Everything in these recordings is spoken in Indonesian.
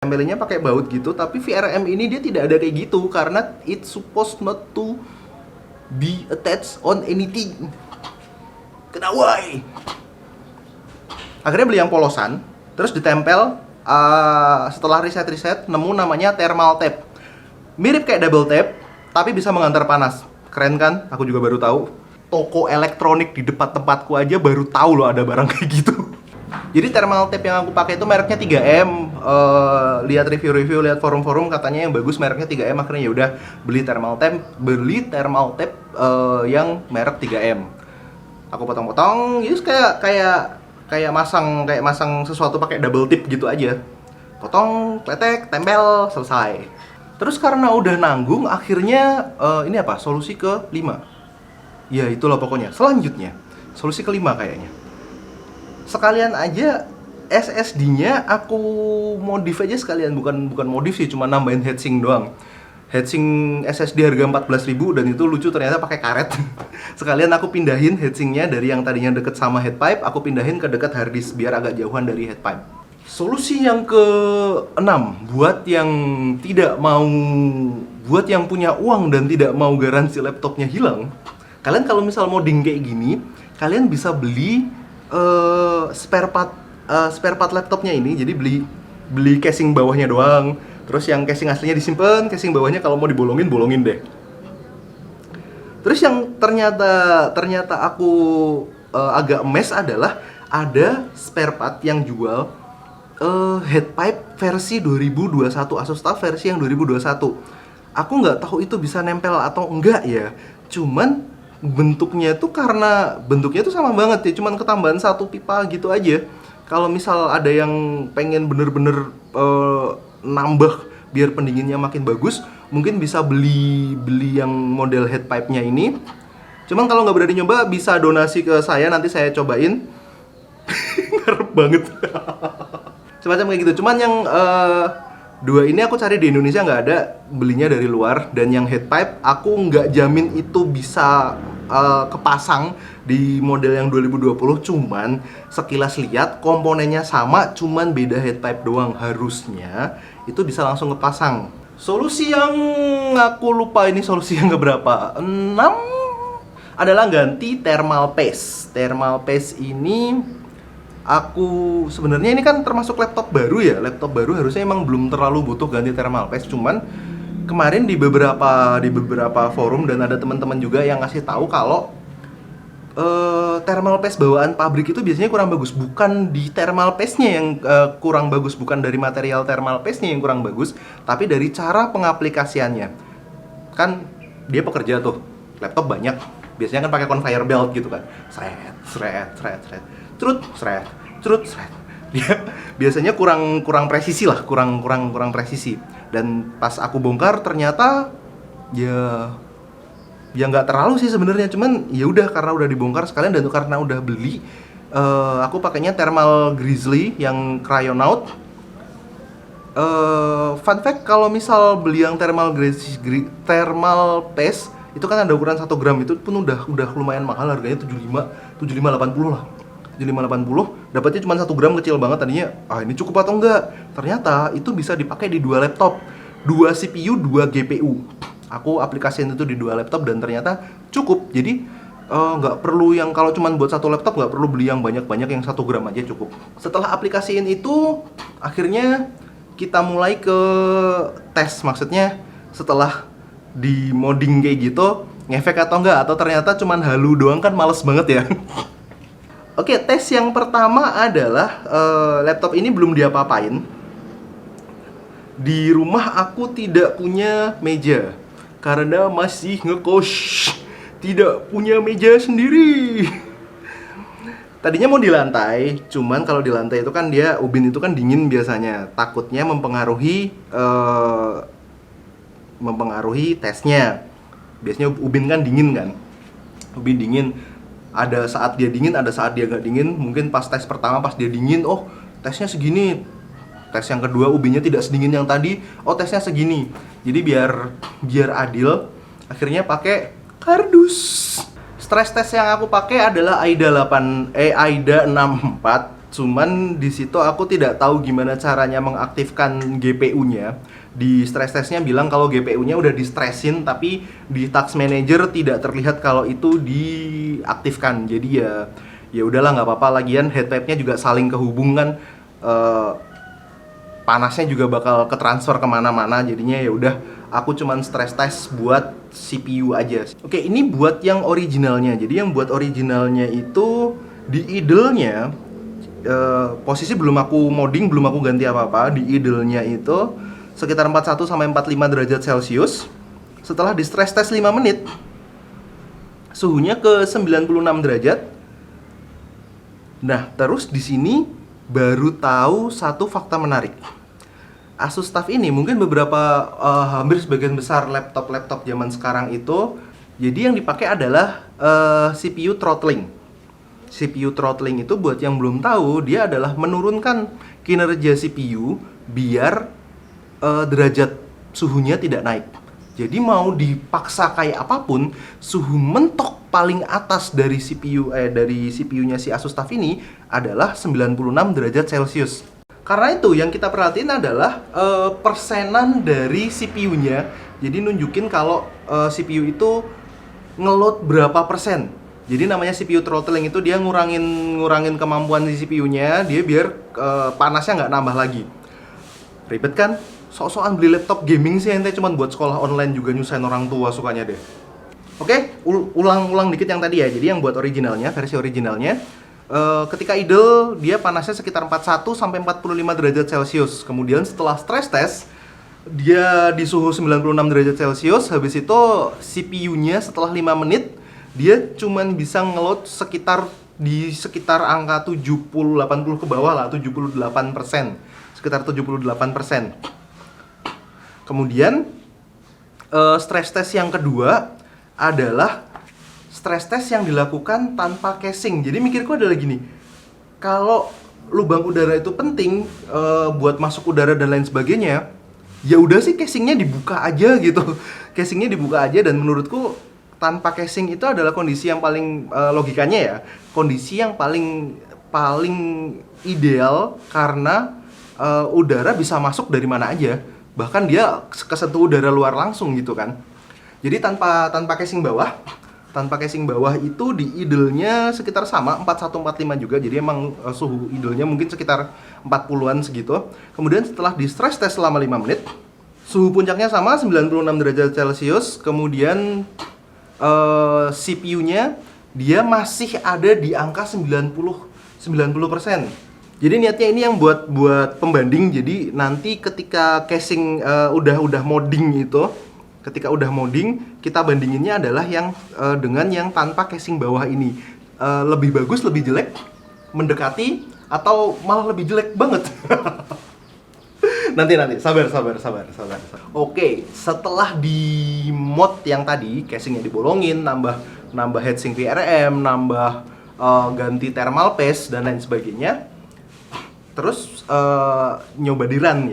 tempelinnya pakai baut gitu, tapi VRM ini dia tidak ada kayak gitu karena it's supposed not to be attached on anything. Kenawai. Akhirnya beli yang polosan, terus ditempel. Setelah riset nemu namanya thermal tape. Mirip kayak double tape, tapi bisa mengantar panas. Keren kan? Aku juga baru tahu. Toko elektronik di depan tempatku aja baru tahu loh ada barang kayak gitu. Jadi thermal tape yang aku pakai itu mereknya 3M. Lihat review-review, lihat forum-forum katanya yang bagus mereknya 3M. Akhirnya ya udah beli thermal tape yang merek 3M. Aku potong-potong, just kayak masang sesuatu pakai double tip gitu aja. Potong, kletek, tempel, selesai. Terus karena udah nanggung, akhirnya ini apa? Solusi ke-5. Ya itulah pokoknya. Selanjutnya, solusi ke-5 kayaknya. Sekalian aja SSD-nya aku modif aja sekalian, bukan modif sih, cuma nambahin heatsink doang. Heatsink SSD harga 14.000 dan itu lucu ternyata pakai karet. Sekalian aku pindahin heatsinknya dari yang tadinya deket sama headpipe, aku pindahin ke dekat harddisk biar agak jauhan dari headpipe. Solusi yang ke-6 buat yang punya uang dan tidak mau garansi laptopnya hilang. Kalian kalau misal modding kayak gini, kalian bisa beli spare part laptopnya ini. Jadi beli casing bawahnya doang. Terus yang casing aslinya disimpan, casing bawahnya kalau mau bolongin deh. Terus yang ternyata aku agak mess adalah ada spare part yang jual headpipe versi 2021, Asus TUF versi yang 2021. Aku nggak tahu itu bisa nempel atau enggak ya. Cuman bentuknya tuh sama banget ya, cuman ketambahan satu pipa gitu aja. Kalau misal ada yang pengen bener-bener nambah biar pendinginnya makin bagus, mungkin bisa beli yang model headpipe-nya ini. Cuman kalau nggak berani nyoba, bisa donasi ke saya, nanti saya cobain. Ngarep banget. Semacam kayak gitu. Cuman yang dua ini aku cari di Indonesia nggak ada, belinya dari luar. Dan yang headpipe aku nggak jamin itu bisa kepasang di model yang 2020. Cuman sekilas lihat komponennya sama, cuman beda headpipe doang. Harusnya itu bisa langsung kepasang. Solusi yang aku lupa ini solusi yang keberapa? 6 adalah ganti thermal paste. Thermal paste ini aku sebenarnya ini kan termasuk laptop baru ya. Laptop baru harusnya emang belum terlalu butuh ganti thermal paste. Cuman kemarin di beberapa forum dan ada teman-teman juga yang ngasih tahu kalau thermal paste bawaan pabrik itu biasanya kurang bagus. Bukan di thermal paste-nya yang kurang bagus, bukan dari material thermal paste-nya yang kurang bagus, tapi dari cara pengaplikasiannya. Kan dia pekerja tuh, laptop banyak, biasanya kan pakai conveyor belt gitu kan. Trut. Dia biasanya kurang presisi lah, kurang presisi. Dan pas aku bongkar ternyata ya nggak terlalu sih sebenarnya, cuman ya udah karena udah dibongkar sekalian dan karena udah beli, aku pakainya thermal grizzly yang cryonaut. Fun fact, kalau misal beli yang thermal paste itu kan ada ukuran 1 gram, itu pun udah lumayan mahal, harganya 75-80 lah. 75-80, dapatnya cuma 1 gram, kecil banget. Tadinya ini cukup atau enggak, ternyata itu bisa dipakai di 2 laptop, 2 CPU 2 GPU. Aku aplikasiin itu di 2 laptop dan ternyata cukup. Jadi nggak perlu yang, kalau cuma buat 1 laptop nggak perlu beli yang banyak-banyak, yang 1 gram aja cukup. Setelah aplikasiin itu, akhirnya kita mulai ke tes. Maksudnya setelah di modding kayak gitu, ngefek atau enggak, atau ternyata cuma halu doang, kan males banget ya. Oke, tes yang pertama adalah laptop ini belum diapa-apain. Di rumah aku tidak punya meja karena masih ngekos, tidak punya meja sendiri. Tadinya mau di lantai, cuman kalau di lantai itu kan dia ubin itu kan dingin biasanya, takutnya mempengaruhi tesnya. Biasanya ubin kan dingin kan, ubin dingin. Ada saat dia dingin, ada saat dia nggak dingin. Mungkin pas tes pertama pas dia dingin, oh tesnya segini. Tes yang kedua ubinnya tidak sedingin yang tadi, oh tesnya segini. Jadi biar adil, akhirnya pakai kardus. Stress test yang aku pakai adalah AIDA 64 Cuman di situ aku tidak tahu gimana caranya mengaktifkan GPU-nya. Di stress testnya bilang kalau GPU-nya udah di stressin, tapi di Task Manager tidak terlihat kalau itu diaktifkan. Jadi ya udahlah, nggak apa-apa. Lagian headlamp-nya juga saling kehubungan. Panasnya juga bakal ketransfer kemana-mana. Jadinya ya udah, aku cuman stress test buat CPU aja. Oke, ini buat yang originalnya. Jadi yang buat originalnya itu di idle-nya, posisi belum aku modding, belum aku ganti apa-apa. Di idle-nya itu sekitar 41 sampai 45 derajat Celcius. Setelah di stress test 5 menit, suhunya ke 96 derajat. Nah, terus di sini baru tahu satu fakta menarik. Asus TUF ini mungkin beberapa hampir sebagian besar laptop-laptop zaman sekarang itu, jadi yang dipakai adalah CPU throttling. CPU throttling itu buat yang belum tahu, dia adalah menurunkan kinerja CPU biar derajat suhunya tidak naik. Jadi mau dipaksa kayak apapun, suhu mentok paling atas dari CPU-nya si Asus TUF ini adalah 96 derajat Celcius. Karena itu yang kita perhatiin adalah persenan dari CPU-nya. Jadi nunjukin kalau CPU itu ngeload berapa persen. Jadi namanya CPU throttling itu dia ngurangin kemampuan di CPU-nya, dia biar panasnya nggak nambah lagi. Ribet kan? Sok-sokan beli laptop gaming sih ente cuman buat sekolah online juga nyusahin orang tua sukanya deh. Oke, ulang dikit yang tadi ya. Jadi yang buat originalnya, versi originalnya, ketika idle dia panasnya sekitar 41 sampai 45 derajat Celcius. Kemudian setelah stress test dia di suhu 96 derajat Celcius. Habis itu CPU-nya setelah 5 menit dia cuman bisa ngeload sekitar angka 70-80 ke bawah lah, 78%. Sekitar 78%. Kemudian stress test yang kedua adalah stress test yang dilakukan tanpa casing. Jadi mikirku adalah gini, kalau lubang udara itu penting buat masuk udara dan lain sebagainya, ya udah sih casingnya dibuka aja gitu. Casingnya dibuka aja, dan menurutku tanpa casing itu adalah kondisi yang paling logikanya ya, kondisi yang paling ideal karena udara bisa masuk dari mana aja. Bahkan dia kesentuh udara luar langsung gitu kan. Jadi tanpa casing bawah. Tanpa casing bawah itu di idle-nya sekitar sama 41-45 juga. Jadi emang suhu idle-nya mungkin sekitar 40-an segitu. Kemudian setelah di stress test selama 5 menit, suhu puncaknya sama 96 derajat Celcius. Kemudian CPU-nya dia masih ada di angka 90%. Jadi niatnya ini yang buat pembanding. Jadi nanti ketika casing udah modding itu, ketika udah modding, kita bandinginnya adalah yang dengan yang tanpa casing bawah ini. Lebih bagus, lebih jelek, mendekati, atau malah lebih jelek banget. Nanti, sabar. Oke, setelah di mod yang tadi, casingnya dibolongin, nambah heatsink VRM, nambah ganti thermal paste, dan lain sebagainya. Terus nyoba di run,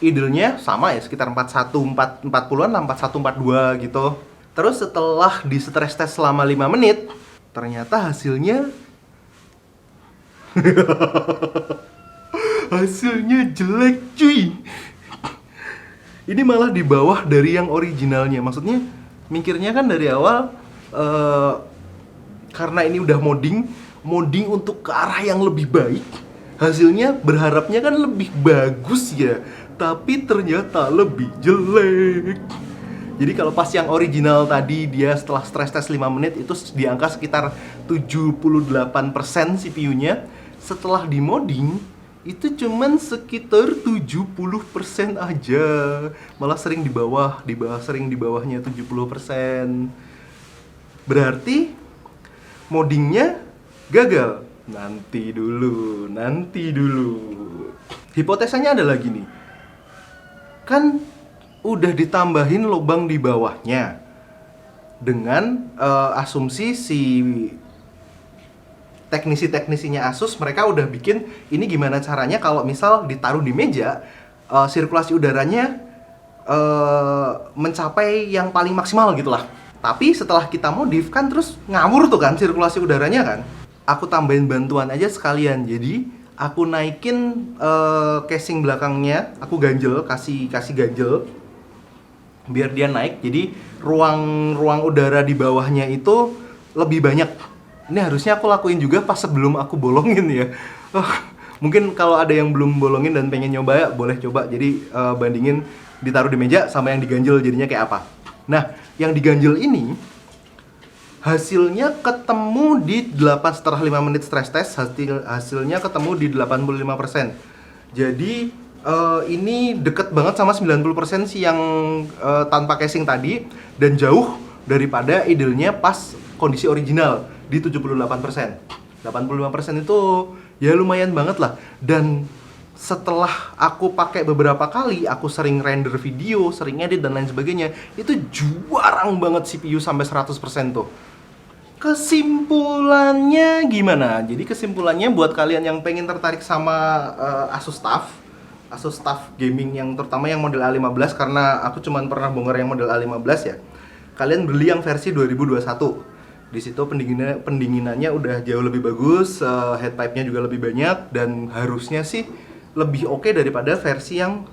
idle-nya sama ya, sekitar 40-an lah, 41-42 gitu. Terus setelah di stress test selama 5 menit, ternyata hasilnya jelek cuy. Ini malah di bawah dari yang originalnya. Maksudnya mikirnya kan dari awal karena ini udah modding untuk ke arah yang lebih baik, hasilnya berharapnya kan lebih bagus ya, tapi ternyata lebih jelek. Jadi kalau pas yang original tadi dia setelah stress test 5 menit itu di angka sekitar 78% CPU-nya, setelah di modding itu cuman sekitar 70% aja. Malah sering di bawahnya 70%. Berarti moddingnya gagal. Nanti dulu. Hipotesanya adalah gini. Kan udah ditambahin lubang di bawahnya dengan asumsi si teknisinya Asus, mereka udah bikin ini gimana caranya kalau misal ditaruh di meja sirkulasi udaranya mencapai yang paling maksimal gitulah. Tapi setelah kita modif kan terus ngawur tuh kan sirkulasi udaranya kan. aku tambahin bantuan aja sekalian. Jadi aku naikin casing belakangnya, aku ganjel, kasih ganjel biar dia naik. Jadi ruang udara di bawahnya itu lebih banyak. Ini harusnya aku lakuin juga pas sebelum aku bolongin ya. Mungkin kalau ada yang belum bolongin dan pengen nyoba ya boleh coba. Jadi bandingin ditaruh di meja sama yang diganjel jadinya kayak apa. Nah, yang diganjel ini hasilnya ketemu di 8,5 menit stress test, hasilnya ketemu di 85%. Jadi ini deket banget sama 90% sih yang tanpa casing tadi, dan jauh daripada idealnya pas kondisi original di 78%. 85% itu ya lumayan banget lah. Dan setelah aku pakai beberapa kali, aku sering render video, sering edit dan lain sebagainya, itu jarang banget CPU sampai 100% tuh. Kesimpulannya gimana? Jadi kesimpulannya buat kalian yang pengen tertarik sama Asus TUF gaming yang terutama yang model A15, karena aku cuman pernah bongkar yang model A15 ya. Kalian beli yang versi 2021. Di situ pendinginannya udah jauh lebih bagus, headpipe-nya juga lebih banyak, dan harusnya sih lebih oke daripada versi yang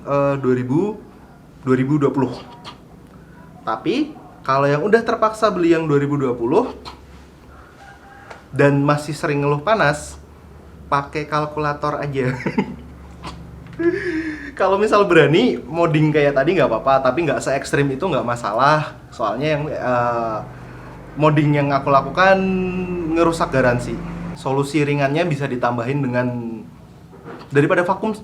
2020. Tapi kalau yang udah terpaksa beli yang 2020 dan masih sering ngeluh panas, pakai kalkulator aja. Kalau misal berani modding kayak tadi nggak apa-apa, tapi nggak se-ekstrim itu nggak masalah. Soalnya yang modding yang aku lakukan ngerusak garansi. Solusi ringannya bisa ditambahin dengan daripada vakum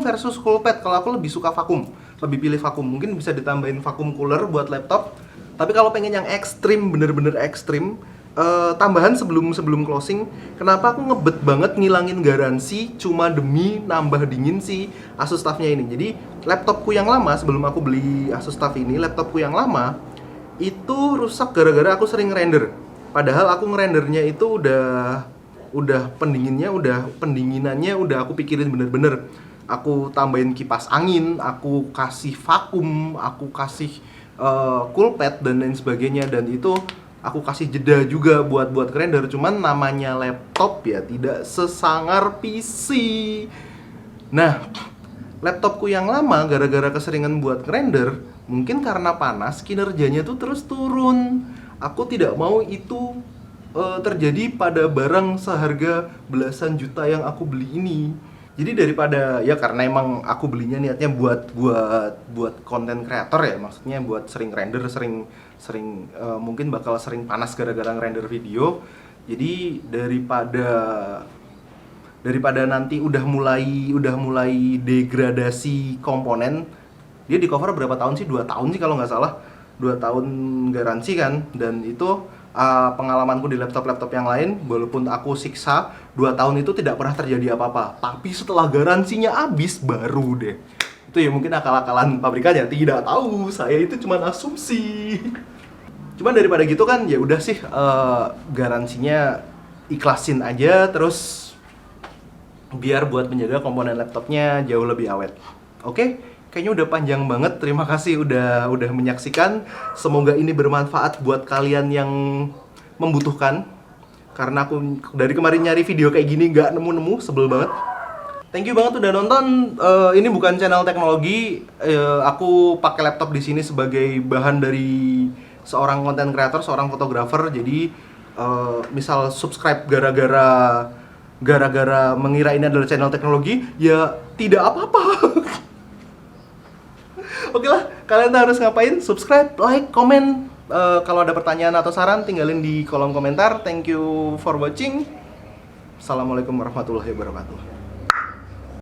versus cool pad. Kalau aku lebih suka vakum, lebih pilih vakum. Mungkin bisa ditambahin vakum cooler buat laptop. Tapi kalau pengen yang ekstrim, bener-bener ekstrim, tambahan sebelum closing, kenapa aku ngebet banget ngilangin garansi cuma demi nambah dingin si Asus TUF-nya ini. Jadi laptopku yang lama, sebelum aku beli Asus TUF ini, laptopku yang lama itu rusak gara-gara aku sering render. Padahal aku ngerendernya itu udah pendinginannya udah aku pikirin bener-bener. Aku tambahin kipas angin, aku kasih vakum, aku kasih cool pad dan lain sebagainya, dan itu aku kasih jeda juga buat render. Cuman namanya laptop ya tidak sesangar PC. Nah, laptopku yang lama gara-gara keseringan buat render, mungkin karena panas kinerjanya tuh terus turun. Aku tidak mau itu terjadi pada barang seharga belasan juta yang aku beli ini. Jadi daripada, ya karena emang aku belinya niatnya buat konten kreator ya, maksudnya buat sering render, sering mungkin bakal sering panas gara-gara ngerender video. Jadi daripada nanti udah mulai degradasi komponen. Dia di cover berapa tahun sih? 2 tahun sih kalau nggak salah. 2 tahun garansi kan, dan itu pengalamanku di laptop yang lain, walaupun aku siksa 2 tahun itu tidak pernah terjadi apa-apa. Tapi setelah garansinya habis baru deh. Itu ya mungkin akal-akalan pabrikannya, tidak tahu. Saya itu cuma asumsi. Cuman daripada gitu kan, ya udah sih garansinya ikhlasin aja, terus biar buat menjaga komponen laptopnya jauh lebih awet. Oke? Kayaknya udah panjang banget. Terima kasih udah menyaksikan. Semoga ini bermanfaat buat kalian yang membutuhkan. Karena aku dari kemarin nyari video kayak gini nggak nemu-nemu, sebel banget. Thank you banget udah nonton. Ini bukan channel teknologi. Aku pakai laptop di sini sebagai bahan dari seorang content creator, seorang fotografer. Jadi misal subscribe gara-gara mengira ini adalah channel teknologi, ya tidak apa-apa. Oke lah, kalian harus ngapain? Subscribe, like, komen. Kalau ada pertanyaan atau saran, tinggalin di kolom komentar. Thank you for watching. Assalamualaikum warahmatullahi wabarakatuh.